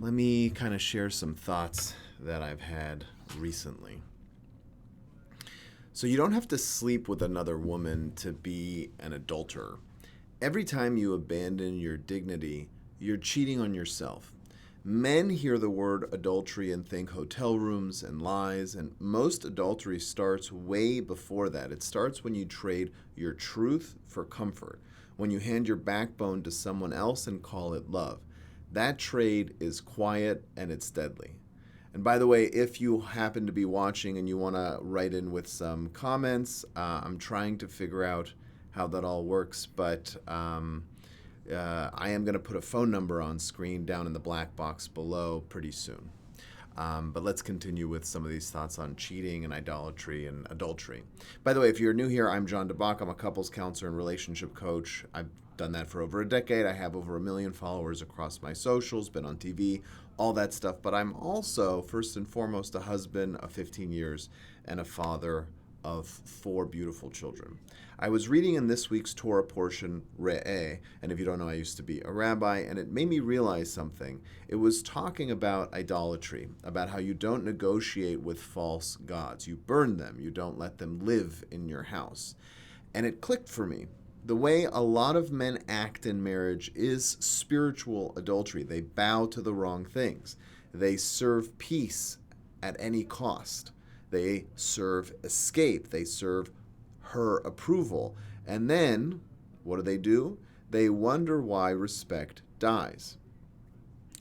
Let me kind of share some thoughts that I've had recently. So, you don't have to sleep with another woman to be an adulterer. Every time you abandon your dignity, you're cheating on yourself. Men hear the word adultery and think hotel rooms and lies, and most adultery starts way before that. It starts when you trade your truth for comfort, when you hand your backbone to someone else and call it love. That trade is quiet and it's deadly. And by the way, if you happen to be watching and you want to write in with some comments, I'm trying to figure out how that all works, but I am going to put a phone number on screen down in the black box below pretty soon. But let's continue with some of these thoughts on cheating and idolatry and adultery. By the way, if you're new here, I'm John DeBach. I'm a couples counselor and relationship coach. I've done that for over a decade. I have over 1 million followers across my socials, been on TV, all that stuff. But I'm also, first and foremost, a husband of 15 years and a father of 4 beautiful children. I was reading in this week's Torah portion, Re'eh, and if you don't know, I used to be a rabbi, and it made me realize something. It was talking about idolatry, about how you don't negotiate with false gods. You burn them. You don't let them live in your house. And it clicked for me. The way a lot of men act in marriage is spiritual adultery. They bow to the wrong things. They serve peace at any cost. They serve escape. They serve her approval. And then, what do? They wonder why respect dies.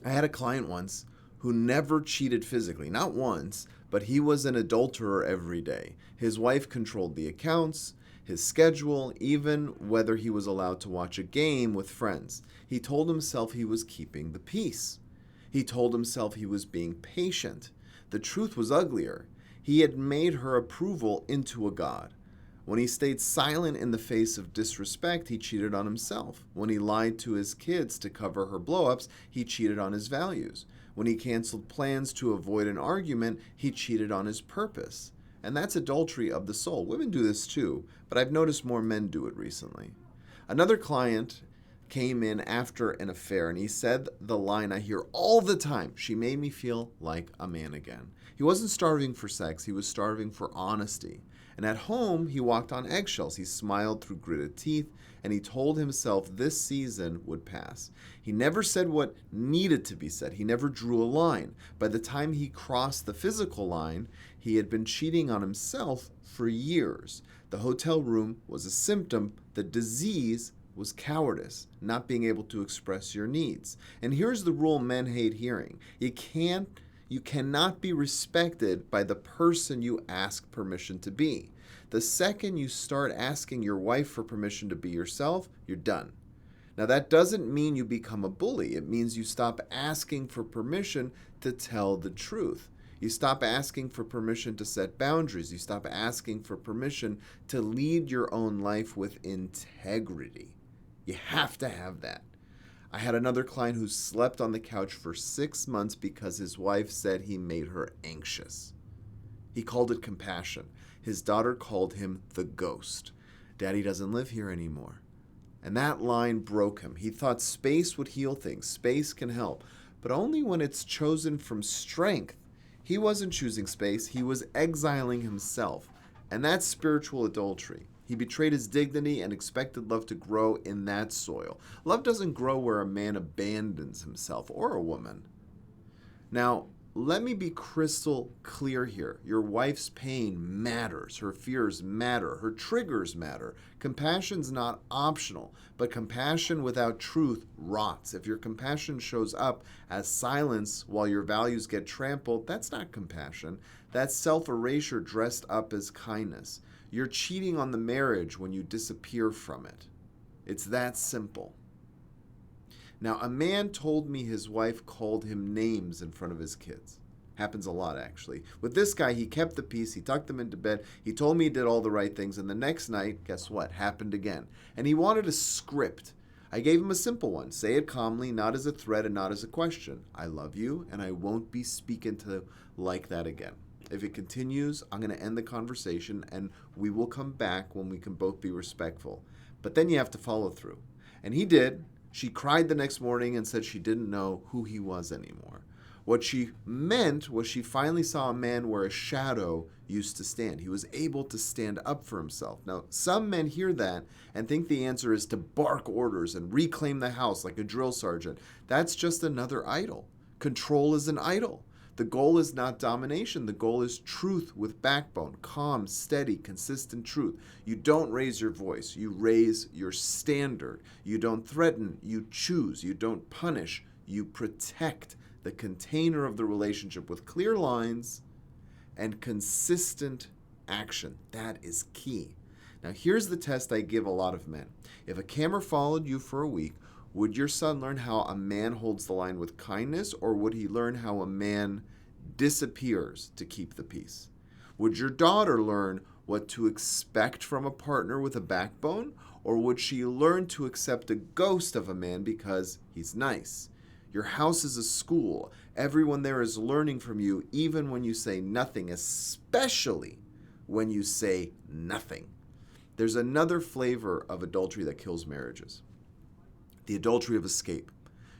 I had a client once who never cheated physically. Not once, but he was an adulterer every day. His wife controlled the accounts, his schedule, even whether he was allowed to watch a game with friends. He told himself he was keeping the peace. He told himself he was being patient. The truth was uglier. He had made her approval into a god. When he stayed silent in the face of disrespect, he cheated on himself. When he lied to his kids to cover her blow-ups, he cheated on his values. When he canceled plans to avoid an argument, he cheated on his purpose. And that's adultery of the soul. Women do this too, but I've noticed more men do it recently. Another client came in after an affair, and he said the line I hear all the time: "She made me feel like a man again." He wasn't starving for sex, he was starving for honesty. And at home, he walked on eggshells. He smiled through gritted teeth, and he told himself this season would pass. He never said what needed to be said. He never drew a line. By the time he crossed the physical line, he had been cheating on himself for years. The hotel room was a symptom. The disease was cowardice, not being able to express your needs. And here's the rule men hate hearing. You cannot be respected by the person you ask permission to be. The second you start asking your wife for permission to be yourself, you're done. Now, that doesn't mean you become a bully. It means you stop asking for permission to tell the truth. You stop asking for permission to set boundaries. You stop asking for permission to lead your own life with integrity. You have to have that. I had another client who slept on the couch for 6 months because his wife said he made her anxious. He called it compassion. His daughter called him the ghost. Daddy doesn't live here anymore. And that line broke him. He thought space would heal things. Space can help, but only when it's chosen from strength. He wasn't choosing space. He was exiling himself. And that's spiritual adultery. He betrayed his dignity and expected love to grow in that soil. Love doesn't grow where a man abandons himself, or a woman. Now, let me be crystal clear here. Your wife's pain matters. Her fears matter. Her triggers matter. Compassion's not optional, but compassion without truth rots. If your compassion shows up as silence while your values get trampled, that's not compassion. That's self-erasure dressed up as kindness. You're cheating on the marriage when you disappear from it. It's that simple. Now, a man told me his wife called him names in front of his kids. Happens a lot, actually. With this guy, he kept the peace. He tucked them into bed. He told me he did all the right things. And the next night, guess what? Happened again. And he wanted a script. I gave him a simple one. Say it calmly, not as a threat and not as a question. I love you, and I won't be speaking to like that again. If it continues, I'm going to end the conversation, and we will come back when we can both be respectful. But then you have to follow through. And he did. She cried the next morning and said she didn't know who he was anymore. What she meant was she finally saw a man where a shadow used to stand. He was able to stand up for himself. Now, some men hear that and think the answer is to bark orders and reclaim the house like a drill sergeant. That's just another idol. Control is an idol. The goal is not domination. The goal is truth with backbone, calm, steady, consistent truth. You don't raise your voice. You raise your standard. You don't threaten. You choose. You don't punish. You protect the container of the relationship with clear lines and consistent action. That is key. Now, here's the test I give a lot of men. If a camera followed you for a week, would your son learn how a man holds the line with kindness, or would he learn how a man disappears to keep the peace? Would your daughter learn what to expect from a partner with a backbone, or would she learn to accept a ghost of a man because he's nice? Your house is a school. Everyone there is learning from you, even when you say nothing, especially when you say nothing. There's another flavor of adultery that kills marriages. The adultery of escape.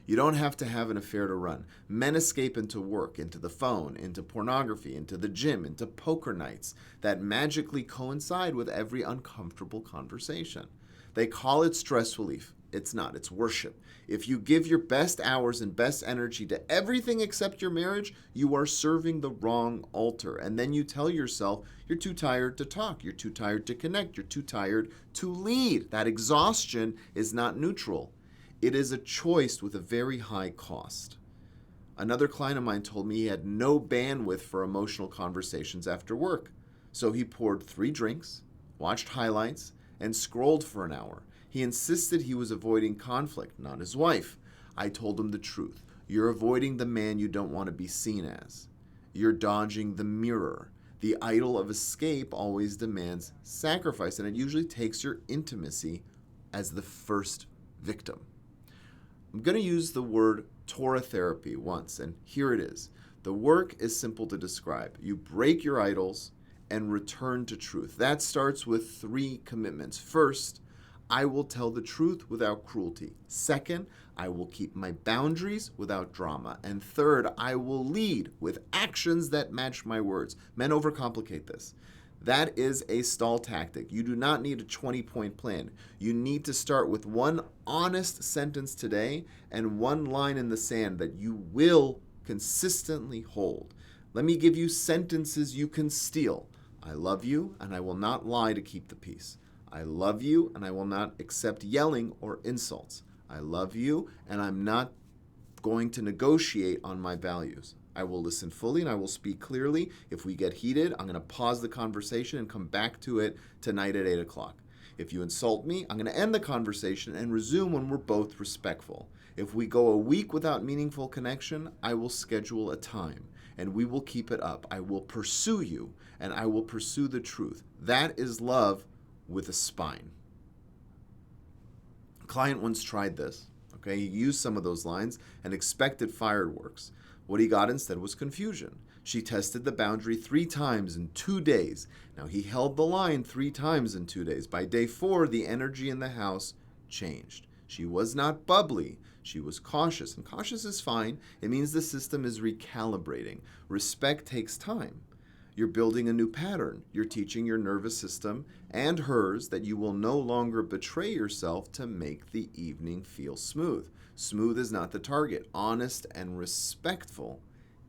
You don't have to have an affair to run. Men escape into work, into the phone, into pornography, into the gym, into poker nights that magically coincide with every uncomfortable conversation. They call it stress relief. It's not. It's worship. If you give your best hours and best energy to everything except your marriage, you are serving the wrong altar. And then you tell yourself you're too tired to talk. You're too tired to connect. You're too tired to lead. That exhaustion is not neutral. It is a choice with a very high cost. Another client of mine told me he had no bandwidth for emotional conversations after work. So he poured 3 drinks, watched highlights, and scrolled for an hour. He insisted he was avoiding conflict, not his wife. I told him the truth. You're avoiding the man you don't want to be seen as. You're dodging the mirror. The idol of escape always demands sacrifice, and it usually takes your intimacy as the first victim. I'm going to use the word Torah therapy once, and here it is. The work is simple to describe. You break your idols and return to truth. That starts with 3 commitments. First, I will tell the truth without cruelty. Second, I will keep my boundaries without drama. And third, I will lead with actions that match my words. Men overcomplicate this. That is a stall tactic. You do not need a 20-point plan. You need to start with one honest sentence today and one line in the sand that you will consistently hold. Let me give you sentences you can steal. I love you, and I will not lie to keep the peace. I love you, and I will not accept yelling or insults. I love you, and I'm not going to negotiate on my values. I will listen fully, and I will speak clearly. If we get heated, I'm going to pause the conversation and come back to it tonight at 8 o'clock. If you insult me, I'm going to end the conversation and resume when we're both respectful. If we go a week without meaningful connection, I will schedule a time, and we will keep it up. I will pursue you, and I will pursue the truth. That is love with a spine. A client once tried this. Okay, he used some of those lines and expected fireworks. What he got instead was confusion. She tested the boundary 3 times in 2 days. Now he held the line 3 times in 2 days. By day 4, the energy in the house changed. She was not bubbly. She was cautious, and cautious is fine. It means the system is recalibrating. Respect takes time. You're building a new pattern. You're teaching your nervous system and hers that you will no longer betray yourself to make the evening feel smooth. Smooth is not the target. Honest and respectful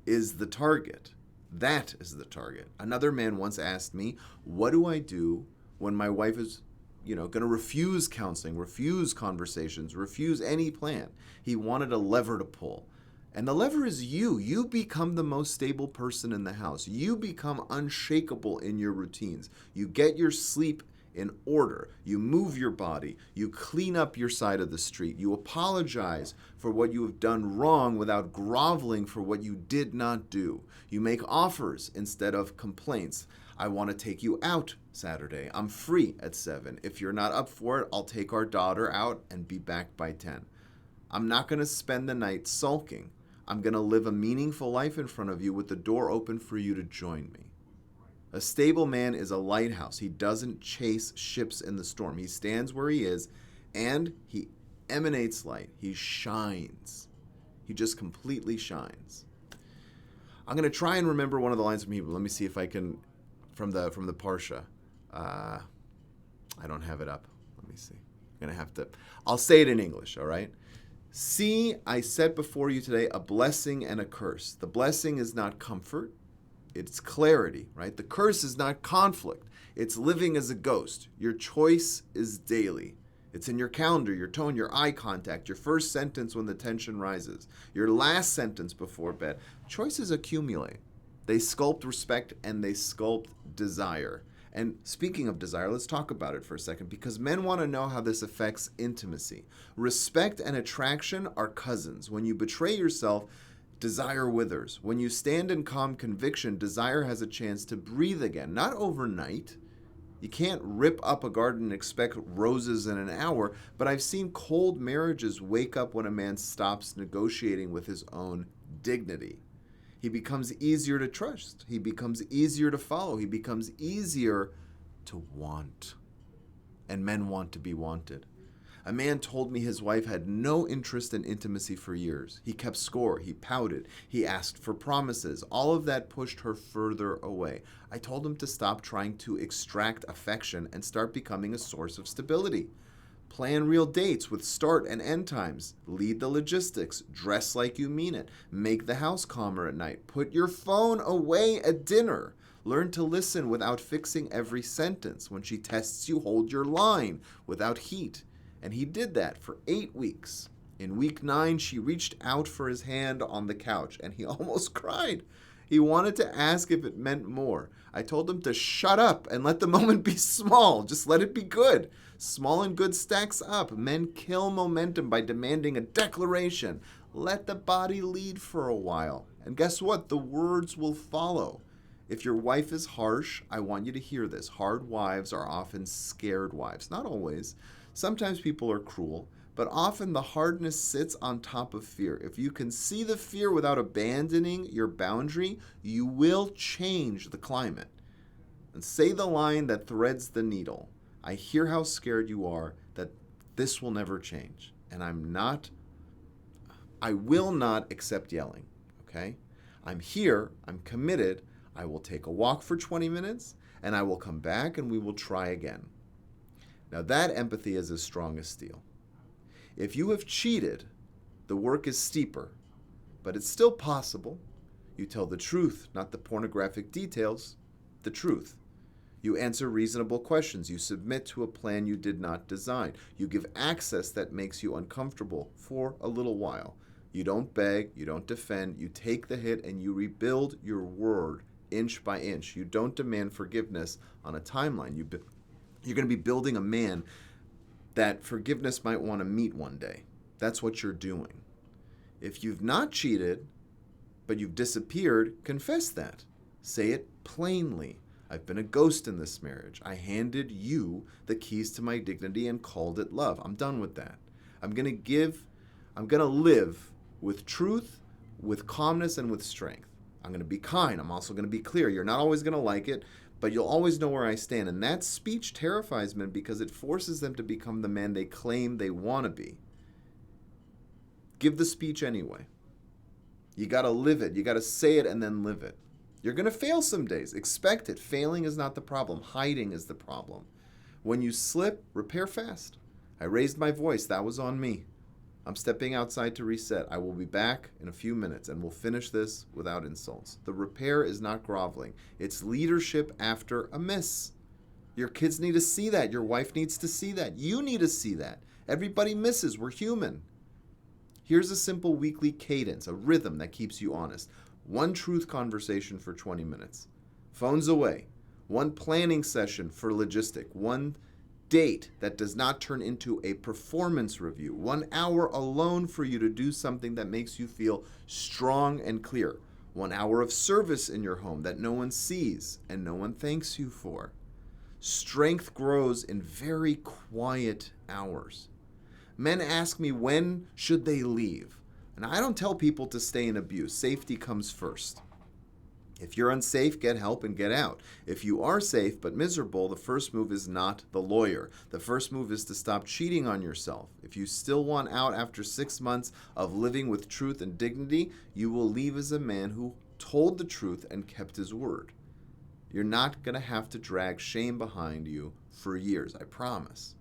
is the target. That is the target. Another man once asked me, what do I do when my wife is going to refuse counseling, refuse conversations, refuse any plan? He wanted a lever to pull. And the lever is you. You become the most stable person in the house. You become unshakable in your routines. You get your sleep in order. You move your body. You clean up your side of the street. You apologize for what you have done wrong without groveling for what you did not do. You make offers instead of complaints. I want to take you out Saturday. I'm free at 7. If you're not up for it, I'll take our daughter out and be back by 10. I'm not going to spend the night sulking. I'm going to live a meaningful life in front of you with the door open for you to join me. A stable man is a lighthouse. He doesn't chase ships in the storm. He stands where he is, and he emanates light. He shines. He just completely shines. I'm going to try and remember one of the lines from Hebrew. Let me see if I can, from the Parsha. I don't have it up. Let me see. I'm going to have to, I'll say it in English, all right? See, I set before you today a blessing and a curse. The blessing is not comfort. It's clarity, right? The curse is not conflict. It's living as a ghost. Your choice is daily. It's in your calendar, your tone, your eye contact, your first sentence when the tension rises, your last sentence before bed. Choices accumulate. They sculpt respect and they sculpt desire. And speaking of desire, let's talk about it for a second, because men want to know how this affects intimacy. Respect and attraction are cousins. When you betray yourself, desire withers. When you stand in calm conviction, desire has a chance to breathe again. Not overnight. You can't rip up a garden and expect roses in an hour, but I've seen cold marriages wake up when a man stops negotiating with his own dignity. He becomes easier to trust. He becomes easier to follow. He becomes easier to want. And men want to be wanted. A man told me his wife had no interest in intimacy for years. He kept score. He pouted. He asked for promises. All of that pushed her further away. I told him to stop trying to extract affection and start becoming a source of stability. Plan real dates with start and end times. Lead the logistics. Dress like you mean it. Make the house calmer at night. Put your phone away at dinner. Learn to listen without fixing every sentence. When she tests you, hold your line without heat. And he did that for 8 weeks. In week 9, she reached out for his hand on the couch, and he almost cried. He wanted to ask if it meant more. I told him to shut up and let the moment be small. Just let it be good. Small and good stacks up. Men kill momentum by demanding a declaration. Let the body lead for a while. And guess what? The words will follow. If your wife is harsh, I want you to hear this. Hard wives are often scared wives. Not always. Sometimes people are cruel, but often the hardness sits on top of fear. If you can see the fear without abandoning your boundary, you will change the climate. And say the line that threads the needle. I hear how scared you are, that this will never change. And I will not accept yelling, okay? I'm here, I'm committed, I will take a walk for 20 minutes, and I will come back and we will try again. Now that empathy is as strong as steel. If you have cheated, the work is steeper, but it's still possible. You tell the truth, not the pornographic details, the truth. You answer reasonable questions. You submit to a plan you did not design. You give access that makes you uncomfortable for a little while. You don't beg, you don't defend, you take the hit and you rebuild your word inch by inch. You don't demand forgiveness on a timeline. You're going to be building a man that forgiveness might want to meet one day. That's what you're doing. If you've not cheated, but you've disappeared, confess that. Say it plainly. I've been a ghost in this marriage. I handed you the keys to my dignity and called it love. I'm done with that. I'm going to live with truth, with calmness, and with strength. I'm going to be kind. I'm also going to be clear. You're not always going to like it, but you'll always know where I stand. And that speech terrifies men because it forces them to become the man they claim they want to be. Give the speech anyway. You got to live it. You got to say it and then live it. You're going to fail some days. Expect it. Failing is not the problem. Hiding is the problem. When you slip, repair fast. I raised my voice. That was on me. I'm stepping outside to reset. I will be back in a few minutes, and we'll finish this without insults. The repair is not groveling. It's leadership after a miss. Your kids need to see that. Your wife needs to see that. You need to see that. Everybody misses. We're human. Here's a simple weekly cadence, a rhythm that keeps you honest. One truth conversation for 20 minutes. Phones away. One planning session for logistic. One date that does not turn into a performance review. 1 hour alone for you to do something that makes you feel strong and clear. 1 hour of service in your home that no one sees and no one thanks you for. Strength grows in very quiet hours. Men ask me, when should they leave? And I don't tell people to stay in abuse. Safety comes first. If you're unsafe, get help and get out. If you are safe but miserable, the first move is not the lawyer. The first move is to stop cheating on yourself. If you still want out after 6 months of living with truth and dignity, you will leave as a man who told the truth and kept his word. You're not going to have to drag shame behind you for years, I promise.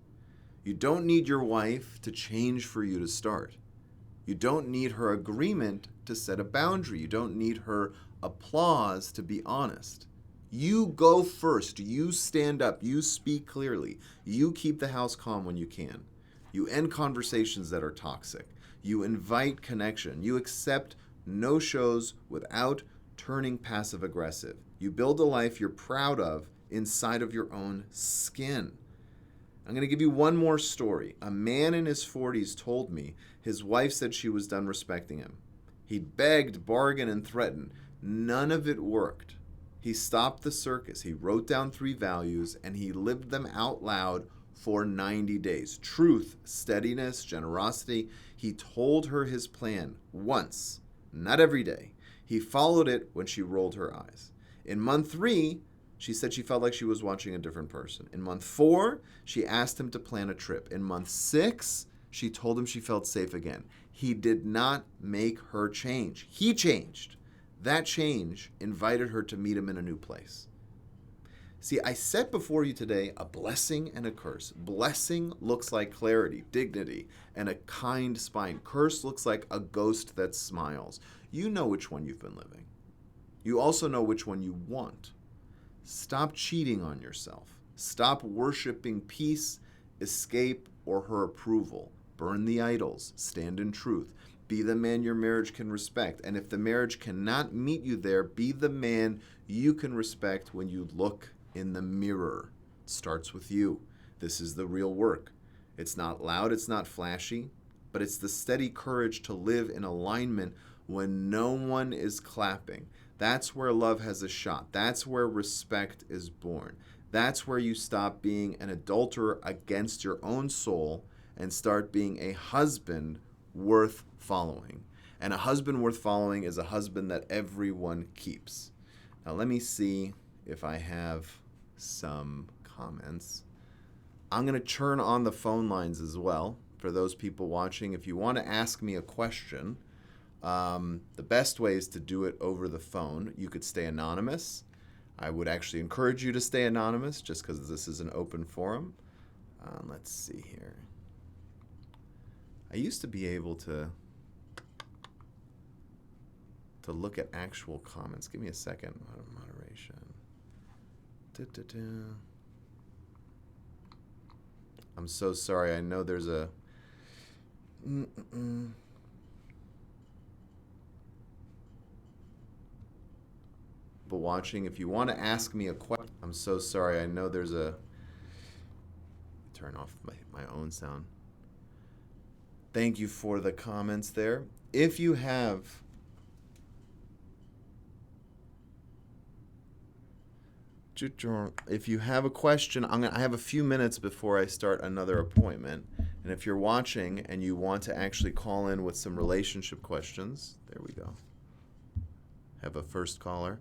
You don't need your wife to change for you to start. You don't need her agreement to set a boundary. You don't need her applause to be honest. You go first. You stand up. You speak clearly. You keep the house calm when you can. You end conversations that are toxic. You invite connection. You accept no-shows without turning passive-aggressive. You build a life you're proud of inside of your own skin. I'm going to give you one more story. A man in his 40s told me his wife said she was done respecting him. He begged, bargained, and threatened. None of it worked. He stopped the circus. He wrote down 3 values, and he lived them out loud for 90 days. Truth, steadiness, generosity. He told her his plan once, not every day. He followed it when she rolled her eyes. In month 3, she said she felt like she was watching a different person. In month 4, she asked him to plan a trip. In month 6, she told him she felt safe again. He did not make her change. He changed. That change invited her to meet him in a new place. See, I set before you today a blessing and a curse. Blessing looks like clarity, dignity, and a kind spine. Curse looks like a ghost that smiles. You know which one you've been living. You also know which one you want. Stop cheating on yourself. Stop worshiping peace, escape, or her approval. Burn the idols. Stand in truth. Be the man your marriage can respect. And if the marriage cannot meet you there, be the man you can respect when you look in the mirror. It starts with you. This is the real work. It's not loud, it's not flashy, but it's the steady courage to live in alignment when no one is clapping. That's where love has a shot. That's where respect is born. That's where you stop being an adulterer against your own soul and start being a husband worth following. And a husband worth following is a husband that everyone keeps. Now let me see if I have some comments. I'm going to turn on the phone lines as well for those people watching. If you want to ask me a question, the best way is to do it over the phone. You could stay anonymous. I would actually encourage you to stay anonymous just because this is an open forum. Let's see here. I used to be able to look at actual comments. Give me a second. Moderation. I'm so sorry. I know there's a... But watching, if you want to ask me a question... I'm so sorry. I know there's a... Turn off my own sound. Thank you for the comments there. If you have... If you have a question, I have a few minutes before I start another appointment. And if you're watching and you want to actually call in with some relationship questions, there we go. Have a first caller.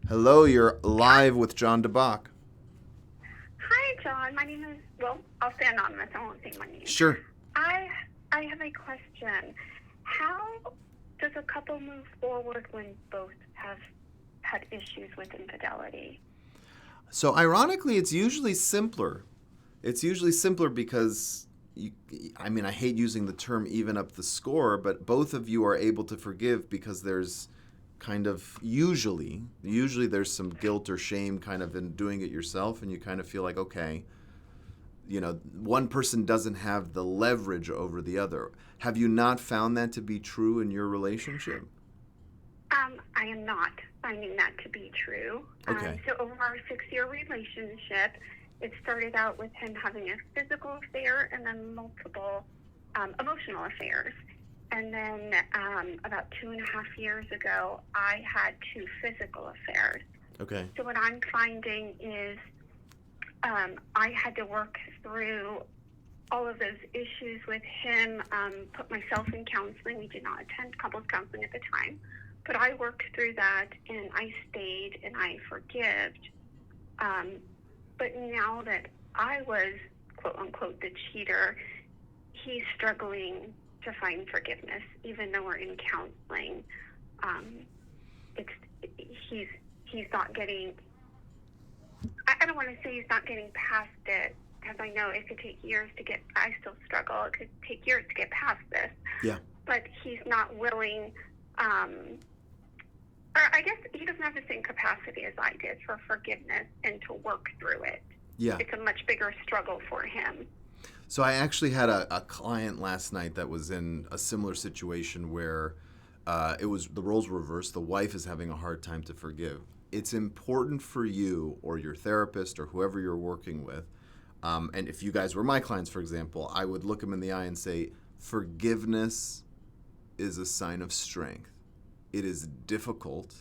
Hello, you're live with John DeBach. Hi, John. My name is, well, I'll stay anonymous. I won't say my name. Sure. I have a question. How does a couple move forward when both have had issues with infidelity? So ironically, it's usually simpler. It's usually simpler because, I hate using the term even up the score, but both of you are able to forgive because there's kind of, usually there's some guilt or shame kind of in doing it yourself, and you kind of feel like, okay, one person doesn't have the leverage over the other. Have you not found that to be true in your relationship? I am not finding that to be true. Okay. So over our 6-year relationship, it started out with him having a physical affair and then multiple emotional affairs. And then about 2.5 years ago, I had 2 physical affairs. Okay. So what I'm finding is I had to work through all of those issues with him, put myself in counseling. We did not attend couples counseling at the time. But I worked through that, and I stayed, and I forgived. But now that I was, quote unquote, the cheater, he's struggling to find forgiveness, even though we're in counseling. It's he's not getting. I don't want to say he's not getting past it, because I know it could take years to get. I still struggle. It could take years to get past this. Yeah. But he's not willing. Or I guess he doesn't have the same capacity as I did for forgiveness and to work through it. Yeah. It's a much bigger struggle for him. So I actually had a client last night that was in a similar situation where it was the roles were reversed. The wife is having a hard time to forgive. It's important for you or your therapist or whoever you're working with, and if you guys were my clients, for example, I would look them in the eye and say, forgiveness is a sign of strength. It is difficult,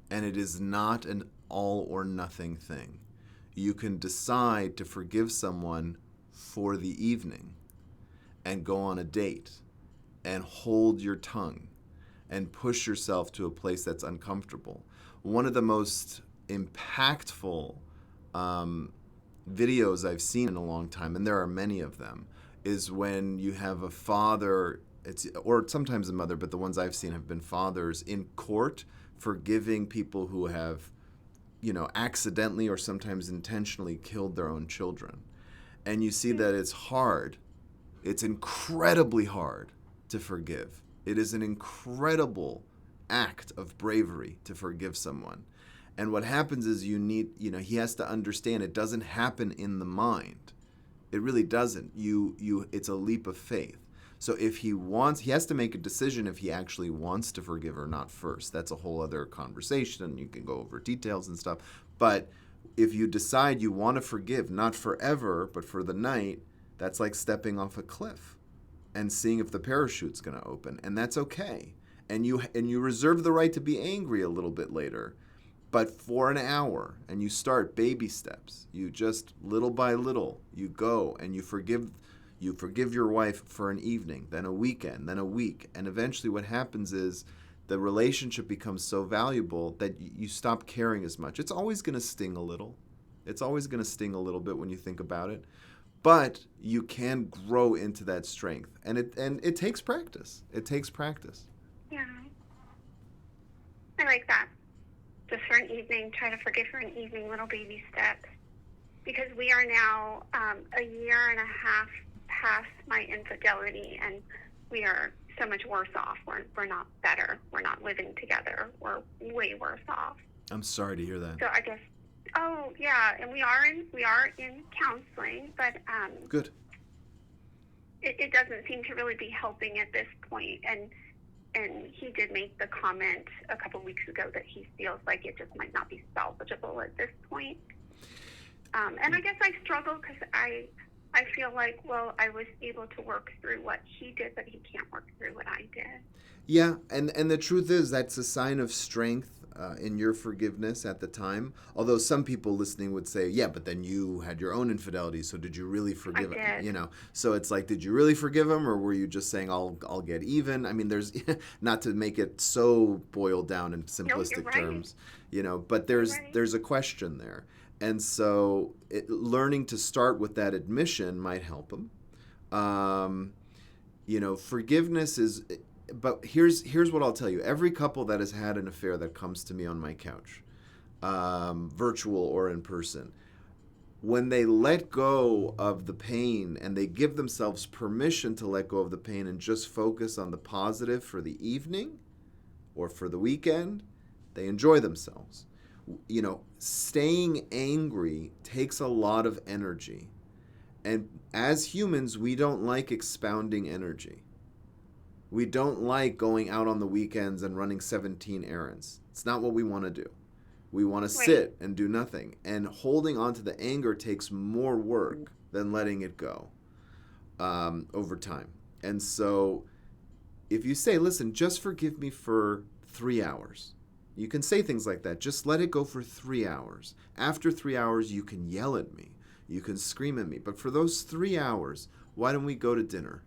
and it is not an all or nothing thing. You can decide to forgive someone for the evening and go on a date and hold your tongue and push yourself to a place that's uncomfortable. One of the most impactful videos I've seen in a long time, and there are many of them, is when you have a father, or sometimes a mother, but the ones I've seen have been fathers in court forgiving people who have, accidentally or sometimes intentionally killed their own children. And you see that it's hard. It's incredibly hard to forgive. It is an incredible act of bravery to forgive someone. And what happens is he has to understand it doesn't happen in the mind. It really doesn't. It's a leap of faith. So if he has to make a decision if he actually wants to forgive or not first. That's a whole other conversation, and you can go over details and stuff. But if you decide you want to forgive, not forever, but for the night, that's like stepping off a cliff and seeing if the parachute's going to open. And that's okay. And you reserve the right to be angry a little bit later, but for an hour, and you start baby steps. You just little by little, you go and you forgive your wife for an evening, then a weekend, then a week. And eventually what happens is the relationship becomes so valuable that you stop caring as much. It's always going to sting a little. It's always going to sting a little bit when you think about it. But you can grow into that strength. And it takes practice. It takes practice. Yeah. I like that. Just for an evening, try to forgive for an evening, little baby steps. Because we are now a year and a half past my infidelity, and we are so much worse off. We're not better. We're not living together. We're way worse off. I'm sorry to hear that. So I guess, and we are in counseling, but good. It doesn't seem to really be helping at this point. And he did make the comment a couple weeks ago that he feels like it just might not be salvageable at this point. And I guess I struggle because I feel like, well, I was able to work through what he did, but he can't work through what I did. Yeah, and the truth is that's a sign of strength in your forgiveness at the time. Although some people listening would say, yeah, but then you had your own infidelity, so did you really forgive him? So it's like, did you really forgive him, or were you just saying, I'll get even? I mean, there's not to make it so boiled down in simplistic terms, but there's a question there. And so learning to start with that admission might help him. Forgiveness is, but here's what I'll tell you. Every couple that has had an affair that comes to me on my couch, virtual or in person, when they let go of the pain and they give themselves permission to let go of the pain and just focus on the positive for the evening or for the weekend, they enjoy themselves. Staying angry takes a lot of energy. And as humans, we don't like expounding energy. We don't like going out on the weekends and running 17 errands. It's not what we want to do. We want to sit and do nothing. And holding on to the anger takes more work than letting it go over time. And so if you say, listen, just forgive me for 3 hours. You can say things like that. Just let it go for 3 hours. After 3 hours, you can yell at me. You can scream at me. But for those 3 hours, why don't we go to dinner?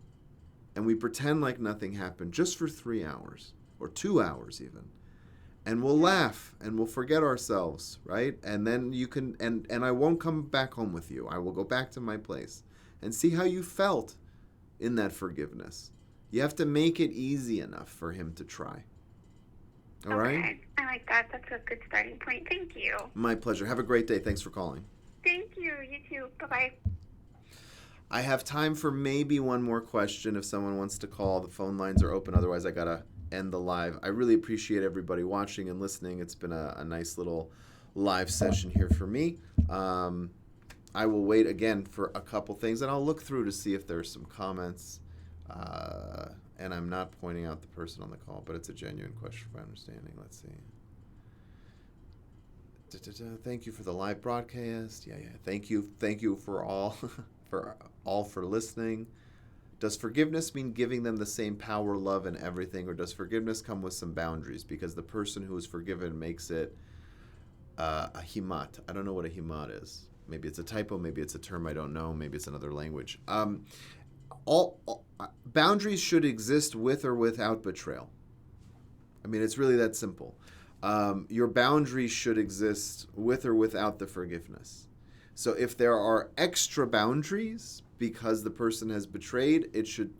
And we pretend like nothing happened just for 3 hours or 2 hours even. and we'll laugh and we'll forget ourselves, right? And then you can, and I won't come back home with you. I will go back to my place and see how you felt in that forgiveness. You have to make it easy enough for him to try. All right? Okay. I like that. That's a good starting point. Thank you. My pleasure. Have a great day. Thanks for calling. Thank you. You too. Bye-bye. I have time for maybe one more question if someone wants to call. The phone lines are open. Otherwise, I got to end the live. I really appreciate everybody watching and listening. It's been a nice little live session here for me. I will wait again for a couple things, and I'll look through to see if there's some comments. And I'm not pointing out the person on the call, but it's a genuine question for understanding. Let's see. Thank you for the live broadcast. Yeah. Thank you for all for listening. Does forgiveness mean giving them the same power, love, and everything, or does forgiveness come with some boundaries? Because the person who is forgiven makes it a himat. I don't know what a himat is. Maybe it's a typo. Maybe it's a term I don't know. Maybe it's another language. All boundaries should exist with or without betrayal. I mean, it's really that simple. Your boundaries should exist with or without the forgiveness. So if there are extra boundaries because the person has betrayed, it should,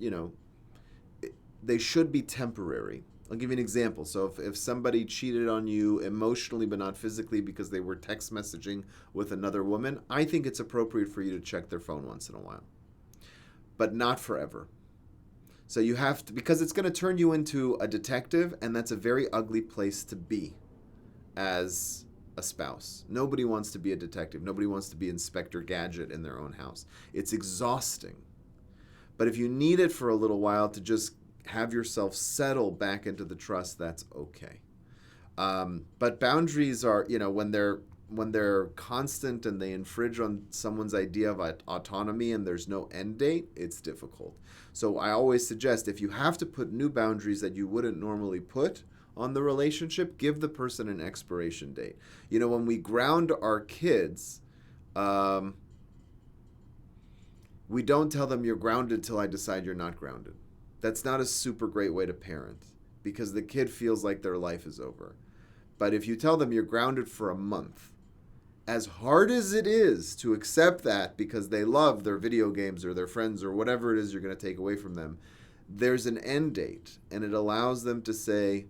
they should be temporary. I'll give you an example. So if somebody cheated on you emotionally but not physically because they were text messaging with another woman, I think it's appropriate for you to check their phone once in a while. But not forever. So you have to, because it's going to turn you into a detective, and that's a very ugly place to be as a spouse. Nobody wants to be a detective. Nobody wants to be Inspector Gadget in their own house. It's exhausting. But if you need it for a little while to just have yourself settle back into the trust, that's okay. But boundaries are, when they're constant and they infringe on someone's idea of autonomy and there's no end date, it's difficult. So I always suggest if you have to put new boundaries that you wouldn't normally put on the relationship, give the person an expiration date. When we ground our kids, we don't tell them you're grounded till I decide you're not grounded. That's not a super great way to parent because the kid feels like their life is over. But if you tell them you're grounded for a month, as hard as it is to accept that because they love their video games or their friends or whatever it is you're going to take away from them, there's an end date, and it allows them to say,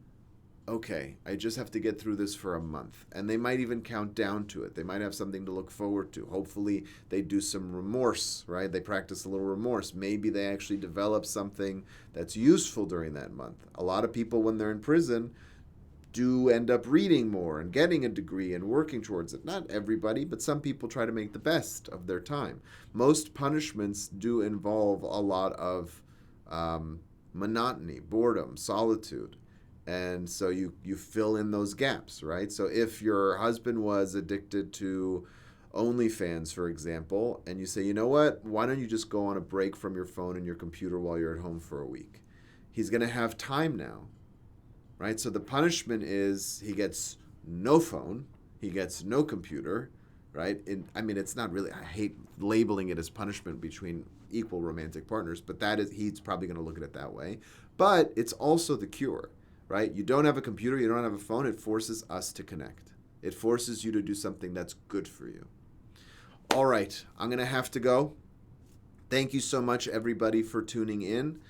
okay, I just have to get through this for a month. And they might even count down to it. They might have something to look forward to. Hopefully they do some remorse, right? They practice a little remorse. Maybe they actually develop something that's useful during that month. A lot of people, when they're in prison, do end up reading more and getting a degree and working towards it. Not everybody, but some people try to make the best of their time. Most punishments do involve a lot of monotony, boredom, solitude. And so you fill in those gaps, right? So if your husband was addicted to OnlyFans, for example, and you say, you know what, why don't you just go on a break from your phone and your computer while you're at home for a week? He's going to have time now. Right? So the punishment is he gets no phone, he gets no computer, right? It's not really, I hate labeling it as punishment between equal romantic partners, but he's probably going to look at it that way. But it's also the cure, right? You don't have a computer, you don't have a phone, it forces us to connect. It forces you to do something that's good for you. All right, I'm going to have to go. Thank you so much, everybody, for tuning in.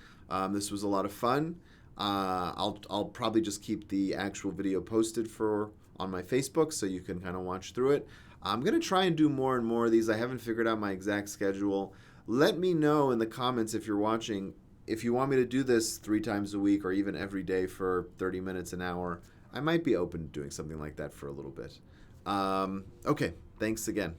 This was a lot of fun. I'll probably just keep the actual video posted on my Facebook so you can kind of watch through it. I'm going to try and do more and more of these. I haven't figured out my exact schedule. Let me know in the comments if you're watching, if you want me to do this 3 times a week or even every day for 30 minutes, an hour. I might be open to doing something like that for a little bit. Okay, thanks again.